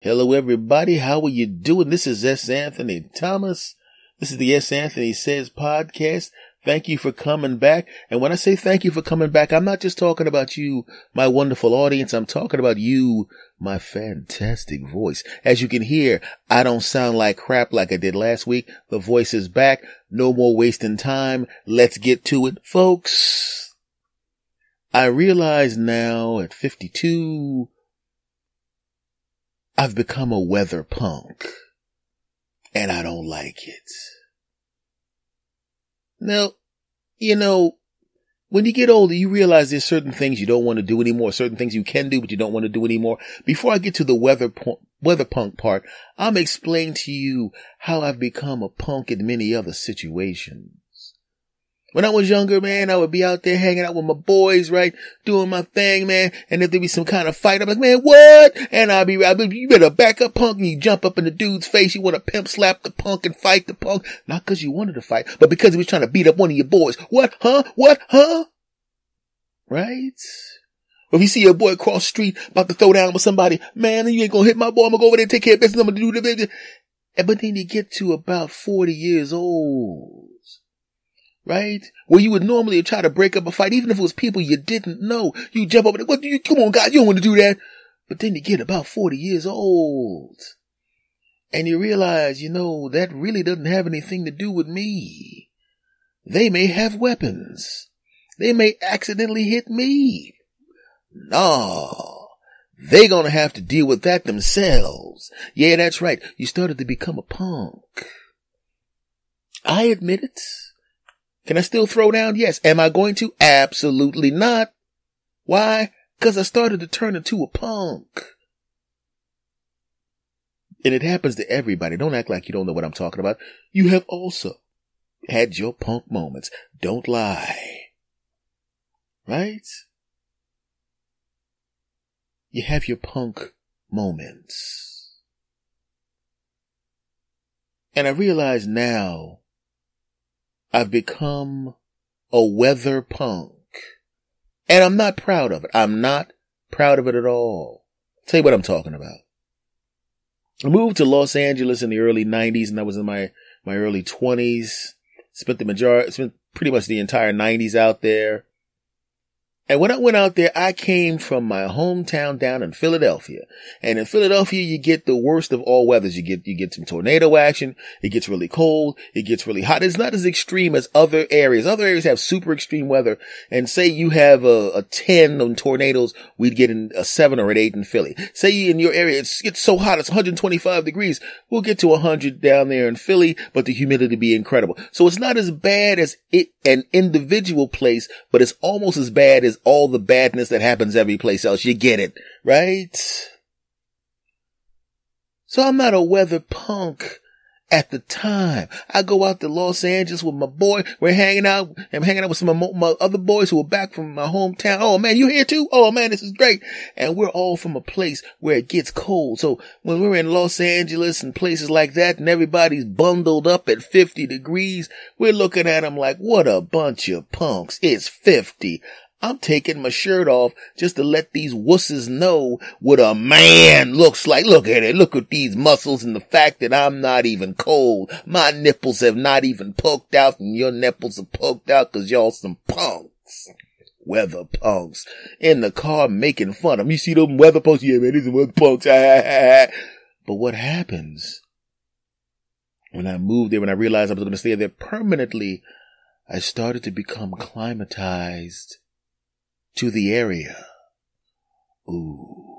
Hello, everybody. How are you doing? This is S. Anthony Thomas. This is the S. Anthony Says podcast. Thank you for coming back. And when I say thank you for coming back, I'm not just talking about you, my wonderful audience. I'm talking about you, my fantastic voice. As you can hear, I don't sound like crap like I did last week. The voice is back. No more wasting time. Let's get to it, folks. I realize now at 52, I've become a weather punk, and I don't like it. Now, when you get older, you realize there's certain things you don't want to do anymore, certain things you can do, but you don't want to do anymore. Before I get to the weather punk part, I'm explaining to you how I've become a punk in many other situations. When I was younger, man, I would be out there hanging out with my boys, right? Doing my thing, man. And if there be some kind of fight, I'm like, man, what? And I'll be, you better back up, punk. And you jump up in the dude's face. You want to pimp slap the punk and fight the punk. Not because you wanted to fight, but because he was trying to beat up one of your boys. What? Huh? What? Huh? Right? Or if you see your boy across the street about to throw down with somebody, man, you ain't gonna hit my boy. I'm gonna go over there and take care of business. I'm gonna do the business. But then you get to about 40 years old. Right? Where you would normally try to break up a fight, even if it was people you didn't know. You jump up and come on, guys, you don't want to do that. But then you get about 40 years old. And you realize, that really doesn't have anything to do with me. They may have weapons. They may accidentally hit me. No. They're gonna have to deal with that themselves. Yeah, that's right. You started to become a punk. I admit it. Can I still throw down? Yes. Am I going to? Absolutely not. Why? Because I started to turn into a punk. And it happens to everybody. Don't act like you don't know what I'm talking about. You have also had your punk moments. Don't lie. Right? You have your punk moments. And I realize now I've become a weather punk. And I'm not proud of it. I'm not proud of it at all. I'll tell you what I'm talking about. I moved to Los Angeles in the early 90s, and I was in my early 20s. Spent pretty much the entire 90s out there. And when I went out there, I came from my hometown down in Philadelphia. And in Philadelphia, you get the worst of all weathers. You get some tornado action. It gets really cold. It gets really hot. It's not as extreme as other areas. Other areas have super extreme weather. And say you have a 10 on tornadoes, we'd get a 7 or an 8 in Philly. Say in your area, it's so hot, it's 125 degrees. We'll get to 100 down there in Philly, but the humidity be incredible. So it's not as bad as an individual place, but it's almost as bad as all the badness that happens every place else. You get it, right? So I'm not a weather punk at the time. I go out to Los Angeles with my boy. We're hanging out. I'm hanging out with some of my other boys who are back from my hometown. Oh man, you here too? Oh man, this is great. And we're all from a place where it gets cold. So when we're in Los Angeles and places like that and everybody's bundled up at 50 degrees, we're looking at them like, what a bunch of punks. It's 50. I'm taking my shirt off just to let these wusses know what a man looks like. Look at it. Look at these muscles and the fact that I'm not even cold. My nipples have not even poked out and your nipples are poked out because y'all some punks. Weather punks. In the car making fun of them. You see them weather punks? Yeah, man, these are weather punks. But what happens when I moved there, when I realized I was going to stay there permanently, I started to become climatized to the area. Ooh.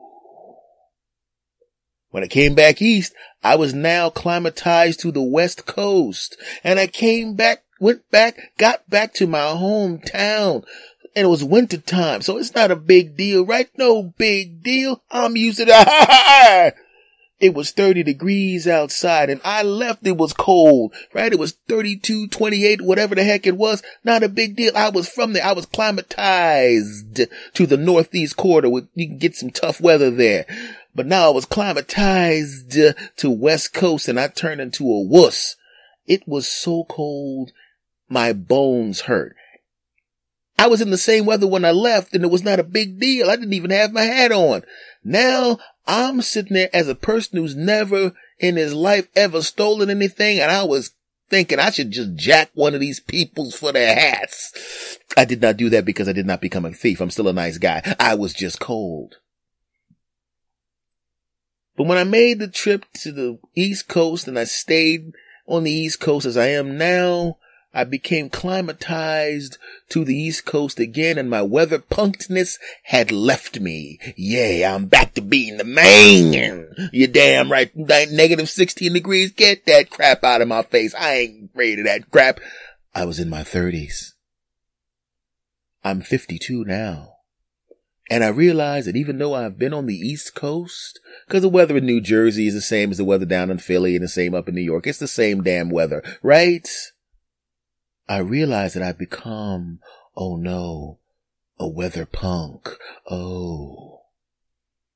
When I came back east, I was now climatized to the West Coast. And I got back to my hometown. And it was winter time, so it's not a big deal, right? No big deal. I'm used to that. It was 30 degrees outside and I left. It was cold, right? It was 32, 28, whatever the heck it was. Not a big deal. I was from there. I was climatized to the Northeast corridor. You can get some tough weather there. But now I was climatized to West Coast and I turned into a wuss. It was so cold, my bones hurt. I was in the same weather when I left and it was not a big deal. I didn't even have my hat on. Now I'm sitting there as a person who's never in his life ever stolen anything, and I was thinking I should just jack one of these peoples for their hats. I did not do that because I did not become a thief. I'm still a nice guy. I was just cold. But when I made the trip to the East Coast and I stayed on the East Coast as I am now, I became climatized to the East Coast again, and my weather punkedness had left me. Yeah, I'm back to being the man. You're damn right. Negative 16 degrees. Get that crap out of my face. I ain't afraid of that crap. I was in my 30s. I'm 52 now. And I realized that even though I've been on the East Coast, because the weather in New Jersey is the same as the weather down in Philly and the same up in New York. It's the same damn weather, right? I realized that I've become, oh no, a weather punk. Oh.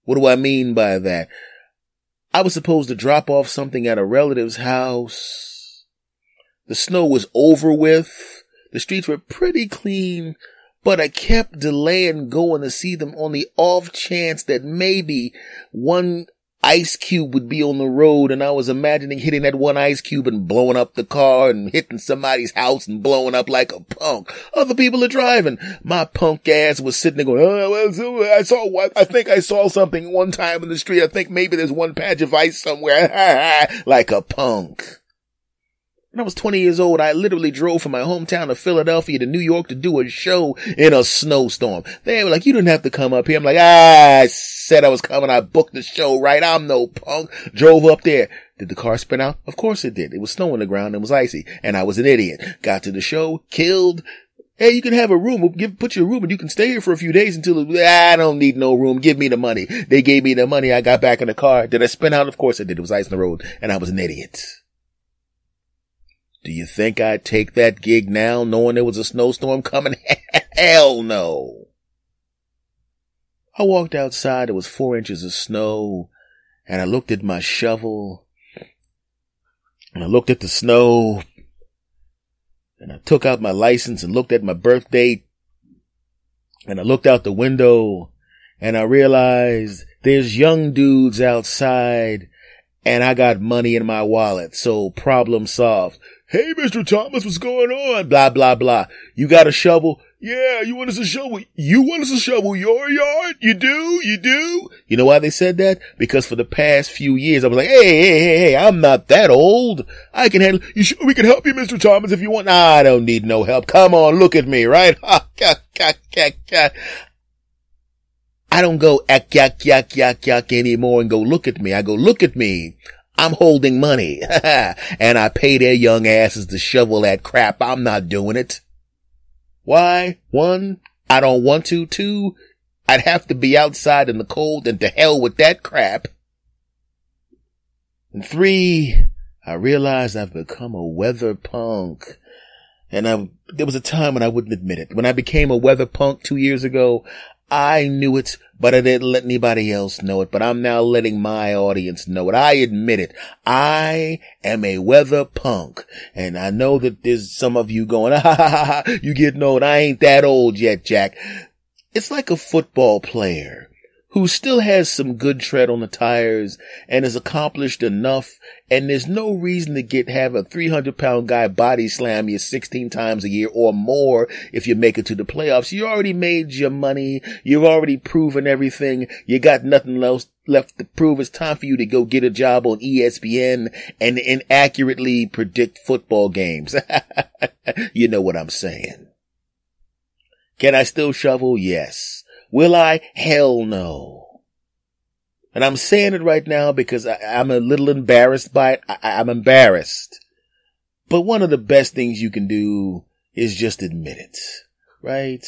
What do I mean by that? I was supposed to drop off something at a relative's house. The snow was over with. The streets were pretty clean. But I kept delaying going to see them on the off chance that maybe one ice cube would be on the road, and I was imagining hitting that one ice cube and blowing up the car and hitting somebody's house and blowing up like a punk. Other people are driving. My punk ass was sitting there going, oh, well, I think I saw something one time in the street. I think maybe there's one patch of ice somewhere. Like a punk. When I was 20 years old, I literally drove from my hometown of Philadelphia to New York to do a show in a snowstorm. They were like, you didn't have to come up here. I'm like, I said I was coming. I booked the show, right? I'm no punk. Drove up there. Did the car spin out? Of course it did. It was snow on the ground. It was icy. And I was an idiot. Got to the show, killed. Hey, you can have a room. Put you a room and you can stay here for a few days until, I don't need no room. Give me the money. They gave me the money. I got back in the car. Did I spin out? Of course I did. It was ice on the road and I was an idiot. Do you think I'd take that gig now knowing there was a snowstorm coming? Hell no. I walked outside. There was 4 inches of snow and I looked at my shovel and I looked at the snow and I took out my license and looked at my birth date and I looked out the window and I realized there's young dudes outside and I got money in my wallet. So problem solved. Hey, Mr. Thomas, what's going on? Blah, blah, blah. You got a shovel? Yeah, you want us to shovel? You want us to shovel your yard? You do? You do? You know why they said that? Because for the past few years, I was like, hey, I'm not that old. I can handle, we can help you, Mr. Thomas, if you want. Nah, I don't need no help. Come on, look at me, right? I don't go yak anymore and go look at me. I go look at me. I'm holding money and I pay their young asses to shovel that crap. I'm not doing it. Why? 1, I don't want to. 2, I'd have to be outside in the cold and to hell with that crap. And 3, I realized I've become a weather punk. And there was a time when I wouldn't admit it. When I became a weather punk 2 years ago, I knew it, but I didn't let anybody else know it. But I'm now letting my audience know it. I admit it. I am a weather punk. And I know that there's some of you going, you getting old. I ain't that old yet, Jack. It's like a football player who still has some good tread on the tires and has accomplished enough. And there's no reason to have a 300-pound guy body slam you 16 times a year or more if you make it to the playoffs. You already made your money. You've already proven everything. You got nothing else left to prove. It's time for you to go get a job on ESPN and inaccurately predict football games. You know what I'm saying. Can I still shovel? Yes. Will I? Hell no. And I'm saying it right now because I'm a little embarrassed by it. I'm embarrassed. But one of the best things you can do is just admit it, right?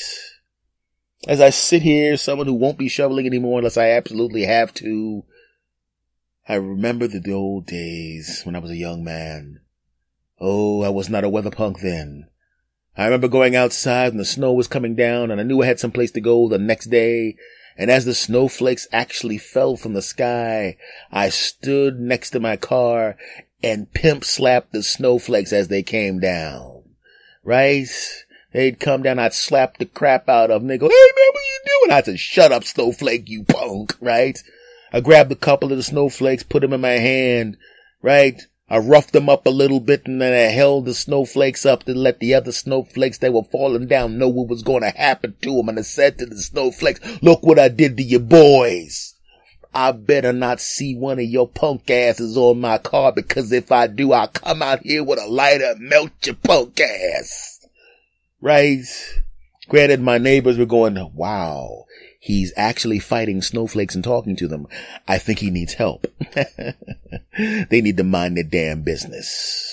As I sit here, someone who won't be shoveling anymore unless I absolutely have to, I remember the old days when I was a young man. Oh, I was not a weather punk then. I remember going outside and the snow was coming down and I knew I had some place to go the next day. And as the snowflakes actually fell from the sky, I stood next to my car and pimp slapped the snowflakes as they came down. Right? They'd come down, I'd slap the crap out of them. They go, hey man, what you doing? I said, shut up, snowflake, you punk, right? I grabbed a couple of the snowflakes, put them in my hand, right? I roughed them up a little bit, and then I held the snowflakes up to let the other snowflakes that were falling down know what was going to happen to them. And I said to the snowflakes, look what I did to you boys. I better not see one of your punk asses on my car, because if I do, I'll come out here with a lighter and melt your punk ass. Right? Granted, my neighbors were going, wow, he's actually fighting snowflakes and talking to them. I think he needs help. They need to mind their damn business.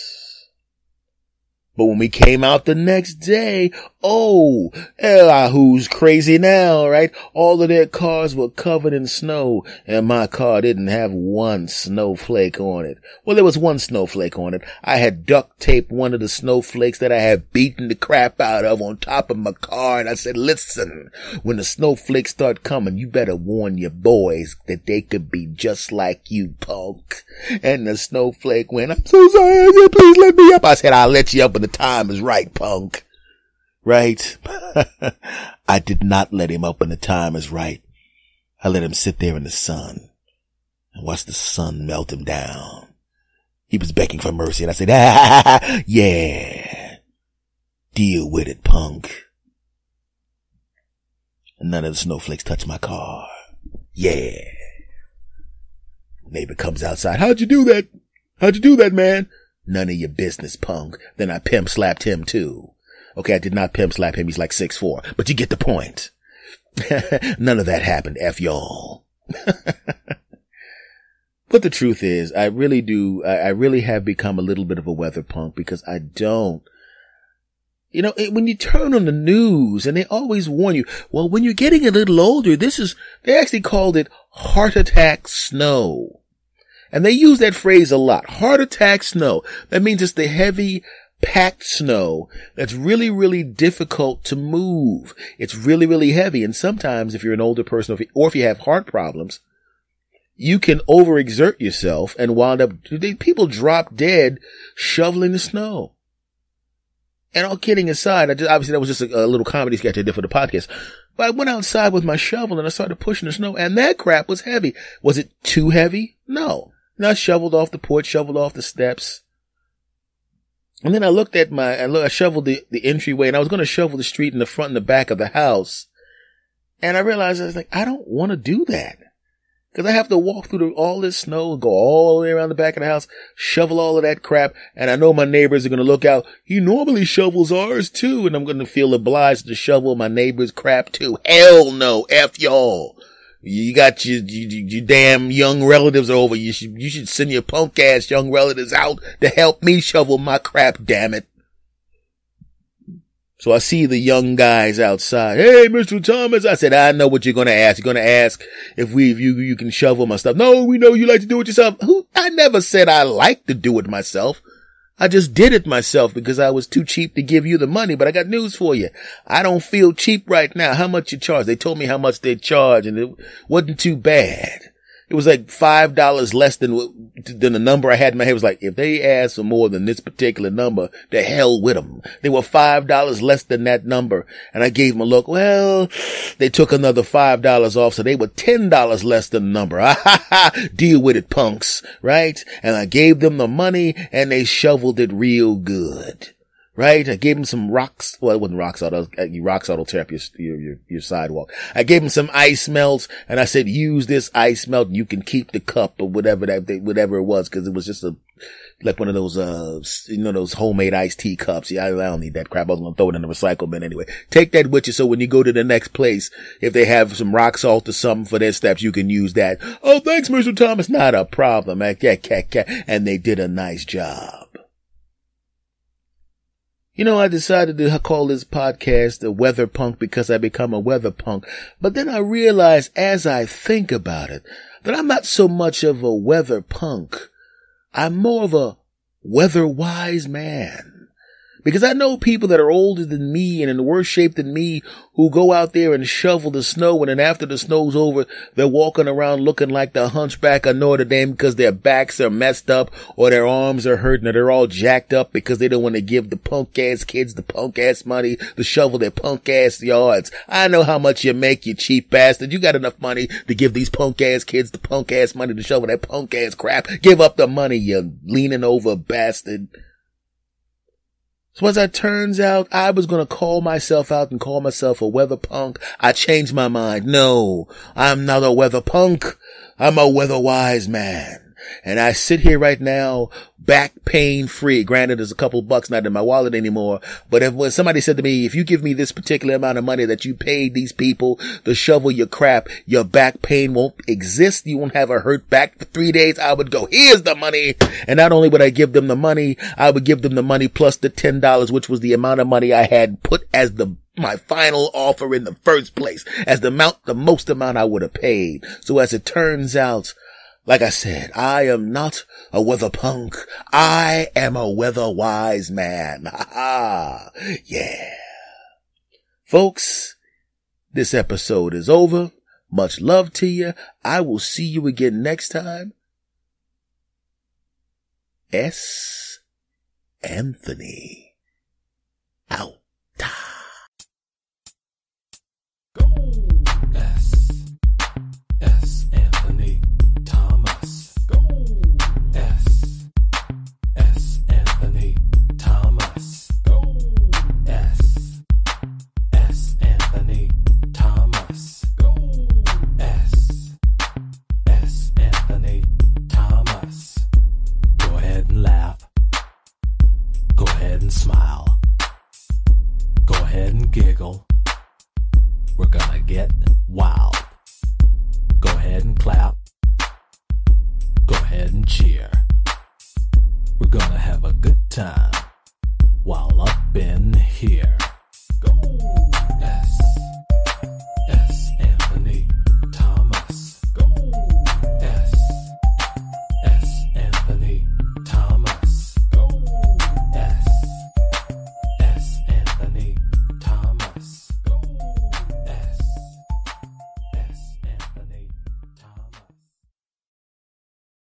But when we came out the next day, who's crazy now, right? All of their cars were covered in snow, and my car didn't have one snowflake on it. Well, there was one snowflake on it. I had duct taped one of the snowflakes that I had beaten the crap out of on top of my car, and I said, listen, when the snowflakes start coming, you better warn your boys that they could be just like you, punk. And the snowflake went, I'm so sorry, please let me up. I said, I'll let you up when the time is right, punk. Right? I did not let him up when the time is right. I let him sit there in the sun and watch the sun melt him down. He was begging for mercy, and I said, yeah, deal with it, punk. And none of the snowflakes touched my car. Yeah. Neighbor comes outside. How'd you do that? How'd you do that, man? None of your business, punk. Then I pimp slapped him too. Okay, I did not pimp slap him. He's like 6'4", but you get the point. None of that happened. F y'all. But the truth is, I really have become a little bit of a weather punk, because I don't. You know, when you turn on the news and they always warn you, well, when you're getting a little older, they actually called it heart attack snow. And they use that phrase a lot. Heart attack snow. That means it's the heavy, packed snow that's really, really difficult to move. It's really, really heavy. And sometimes if you're an older person or if you have heart problems, you can overexert yourself and wind up, people drop dead shoveling the snow. And all kidding aside, obviously that was just a little comedy sketch I did for the podcast. But I went outside with my shovel and I started pushing the snow, and that crap was heavy. Was it too heavy? No. And I shoveled off the porch, shoveled off the steps. And then I looked at I shoveled the entryway, and I was going to shovel the street in the front and the back of the house. And I realized, I was like, I don't want to do that. Because I have to walk through all this snow, go all the way around the back of the house, shovel all of that crap. And I know my neighbors are going to look out. He normally shovels ours too. And I'm going to feel obliged to shovel my neighbor's crap too. Hell no. F y'all. You got your damn young relatives over. You should send your punk ass young relatives out to help me shovel my crap, damn it. So I see the young guys outside. Hey, Mr. Thomas. I said, I know what you're going to ask. You're going to ask if you can shovel my stuff. No, we know you like to do it yourself. I never said I like to do it myself. I just did it myself because I was too cheap to give you the money. But I got news for you. I don't feel cheap right now. How much you charge? They told me how much they charge, and it wasn't too bad. It was like $5 less than the number I had in my head. It was like, if they asked for more than this particular number, the hell with them. They were $5 less than that number. And I gave them a look. Well, they took another $5 off, so they were $10 less than the number. Deal with it, punks, right? And I gave them the money, and they shoveled it real good. Right? I gave him some rocks. Well, it wasn't rock salt. Rock salt will tear up your sidewalk. I gave him some ice melts, and I said, use this ice melt and you can keep the cup or whatever it was, cause it was just like one of those, those homemade iced tea cups. Yeah, I don't need that crap. I was going to throw it in the recycle bin anyway. Take that with you so when you go to the next place, if they have some rock salt or something for their steps, you can use that. Oh, thanks, Mr. Thomas. Not a problem. And they did a nice job. You know, I decided to call this podcast a weather punk because I become a weather punk. But then I realized as I think about it that I'm not so much of a weather punk. I'm more of a weather wise man. Because I know people that are older than me and in worse shape than me who go out there and shovel the snow, and then after the snow's over, they're walking around looking like the hunchback of Notre Dame because their backs are messed up or their arms are hurting or they're all jacked up because they don't want to give the punk ass kids the punk ass money to shovel their punk ass yards. I know how much you make, you cheap bastard. You got enough money to give these punk ass kids the punk ass money to shovel that punk ass crap. Give up the money, you leaning over bastard. So as it turns out, I was going to call myself out and call myself a weather punk. I changed my mind. No, I'm not a weather punk. I'm a weather wise man. And I sit here right now, back pain free. Granted, there's a couple bucks not in my wallet anymore. But when somebody said to me, if you give me this particular amount of money that you paid these people to shovel your crap, your back pain won't exist. You won't have a hurt back for 3 days. I would go, here's the money. And not only would I give them the money, I would give them the money plus the $10, which was the amount of money I had put as my final offer in the first place, as the most amount I would have paid. So as it turns out, like I said, I am not a weather punk. I am a weather wise man. Ha ha. Yeah. Folks, this episode is over. Much love to you. I will see you again next time. S. Anthony. Out. Go. S. Anthony. Thomas. Go. S. Anthony. Thomas. Go. S. Anthony. Thomas. Go. S. Anthony. Thomas. Go ahead and laugh. Go ahead and smile. Go ahead and giggle. We're gonna get wild. Go ahead and clap. Go ahead and cheer. We're gonna have a good time while up in here.